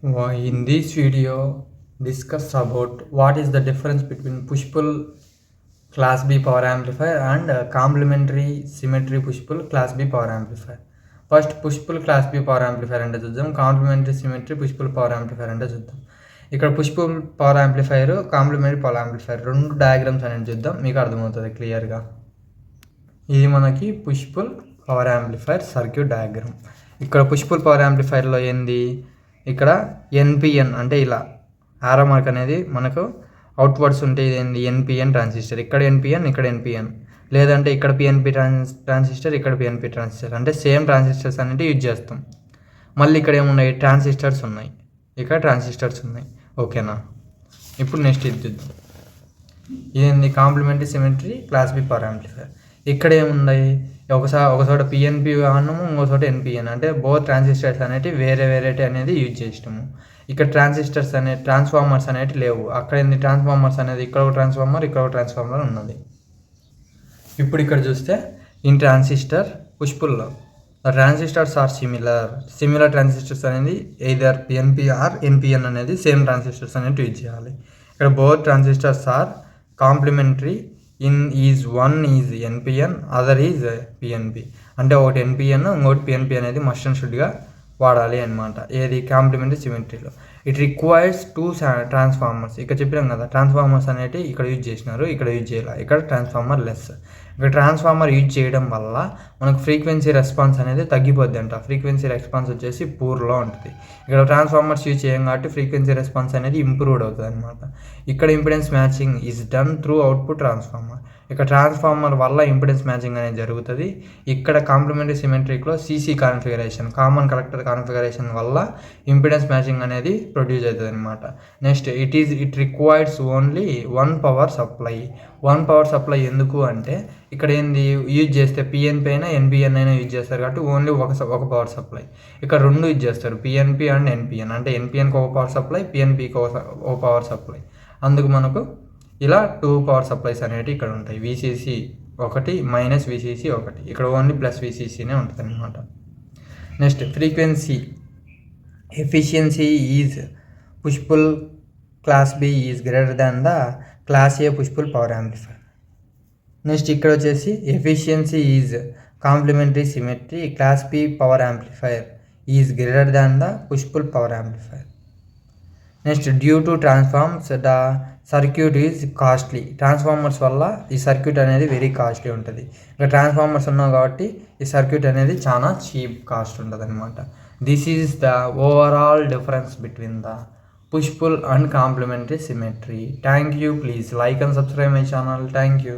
In this video, discuss about what is the difference between push-pull class B power amplifier and complementary symmetry push-pull class B power amplifier. First push-pull class B power amplifier అంటే చూద్దాం, complementary symmetry push pull power amplifier అంటే చూద్దాం. ఇక్కడ push pull power amplifier, complementary power amplifier రెండు diagrams అనేది చూద్దాం, మీకు అర్థమవుతుంది క్లియర్గా. ఇది మనకి push pull power amplifier circuit diagram. ఇక్కడ పుష్-పుల్ పవర్ యాంప్లిఫైర్లో ఏంది, ఇక్కడ ఎన్పిఎన్ అంటే ఇలా ఆరో మార్క్ అనేది మనకు అవుట్వర్డ్స్ ఉంటే ఇది ఎన్పిఎన్ ట్రాన్సిస్టర్, ఇక్కడ ఎన్పిఎన్ ఇక్కడ ఎన్పిఎన్, లేదంటే ఇక్కడ పిఎన్పి ట్రాన్సిస్టర్ ఇక్కడ పిఎన్పి ట్రాన్సిస్టర్, అంటే సేమ్ ట్రాన్సిస్టర్స్ అనేవి యూజ్ చేస్తాం. మళ్ళీ ఇక్కడ ఏమున్నాయి, ట్రాన్సిస్టర్స్ ఉన్నాయి, ఇక్కడ ట్రాన్సిస్టర్స్ ఉన్నాయి. ఓకేనా, ఇప్పుడు నెక్స్ట్ ఇది చూద్దాం. ఇదేంది complementary symmetry class B power amplifier. ఇక్కడ ఏమున్నాయి, ఒక చోట పిఎన్పి అన్నాము, ఇంకో చోట ఎన్పిఎన్, అంటే బోత్ ట్రాన్సిస్టర్స్ అనేవి వేరే అనేది యూజ్ చేసినాము. ఇక్కడ ట్రాన్స్ఫార్మర్స్ అనేవి లేవు. అక్కడ ఏంది ట్రాన్స్ఫార్మర్స్ అనేది, ఇక్కడ ఒక ట్రాన్స్ఫార్మర్ ఇక్కడ ఒక ట్రాన్స్ఫార్మర్ ఉన్నది. ఇప్పుడు ఇక్కడ చూస్తే ఇన్ ట్రాన్సిస్టర్ పుష్పుల్లో ట్రాన్సిస్టర్స్ ఆర్ సిమిలర్ ట్రాన్సిస్టర్స్ అనేది ఎయిదర్ పిఎన్పి ఆర్ ఎన్పిఎన్ అనేది సేమ్ ట్రాన్సిస్టర్స్ అనేది యూజ్ చేయాలి. ఇక్కడ both transistors are complementary one is NPN, other is PNP, అంటే ఒకటి ఎన్పిఎన్ ఇంకోటి పిఎన్పి అనేది మస్ట్ అండ్ షుడ్గా వాడాలి అనమాట. ఏది కాంప్లిమెంటరీ సిమెట్రీలో. It requires two transformers. ఇక్కడ చెప్పినాం కదా, ట్రాన్స్ఫార్మర్స్ అనేవి ఇక్కడ యూజ్ చేసినారు, ఇక్కడ యూజ్ చేయాలి. ఇక్కడ ట్రాన్స్ఫార్మర్ లెస్. ఇక్కడ ట్రాన్స్ఫార్మర్ యూజ్ చేయడం వల్ల మనకు ఫ్రీక్వెన్సీ రెస్పాన్స్ అనేది తగ్గిపోద్ది అంట. ఫ్రీక్వెన్సీ రెస్పాన్స్ వచ్చేసి పూర్లో ఉంటుంది. ఇక్కడ ట్రాన్స్ఫార్మర్స్ యూజ్ చేయం కాబట్టి ఫ్రీక్వెన్సీ రెస్పాన్స్ అనేది ఇంప్రూవ్డ్ అవుతుంది అనమాట. ఇక్కడ impedance matching is done through output transformer. ఇక్కడ ట్రాన్స్ఫార్మర్ వల్ల ఇంపిడెన్స్ మ్యాచింగ్ అనేది జరుగుతుంది. ఇక్కడ కాంప్లిమెంటరీ సిమెట్రిక్లో CC configuration, common collector configuration వల్ల ఇంపిడెన్స్ మ్యాచింగ్ అనేది ప్రొడ్యూస్ అవుతుంది అనమాట. Next it requires only one power supply. ఎందుకు అంటే ఇక్కడ ఏంది యూజ్ చేస్తే పిఎన్పి అయినా ఎన్పిఎన్ అయినా యూజ్ చేస్తారు కాబట్టి ఓన్లీ ఒక పవర్ సప్లై. ఇక్కడ రెండు యూజ్ చేస్తారు, పిఎన్పి అండ్ ఎన్పిఎన్, అంటే ఎన్పిఎన్కి ఒక పవర్ సప్లై, పిఎన్పికి ఒక పవర్ సప్లై. అందుకు మనకు ఇలా టూ పవర్ సప్లైస్ అనేవి ఇక్కడ ఉంటాయి. విసిసి ఒకటి మైనస్ విసిసి ఒకటి, ఇక్కడ ఓన్లీ ప్లస్ విసిసినే ఉంటుంది అనమాట. Next frequency efficiency is push pull class B is greater than the class A push pull power amplifier. Next ఇక్కడ వచ్చేసి efficiency is complementary symmetry class B power amplifier is greater than the push pull power amplifier. Next due to transforms the circuit is costly. Transformers వల్ల ఈ circuit అనేది very costly ఉంటుంది. ఇక్కడ transformers ఉన్నావు కాబట్టి ఈ సర్క్యూట్ అనేది చాలా చీప్ కాస్ట్ ఉంటుంది అనమాట. This is the overall difference between the push pull and complementary symmetry. Thank you. Please like and subscribe my channel. Thank you.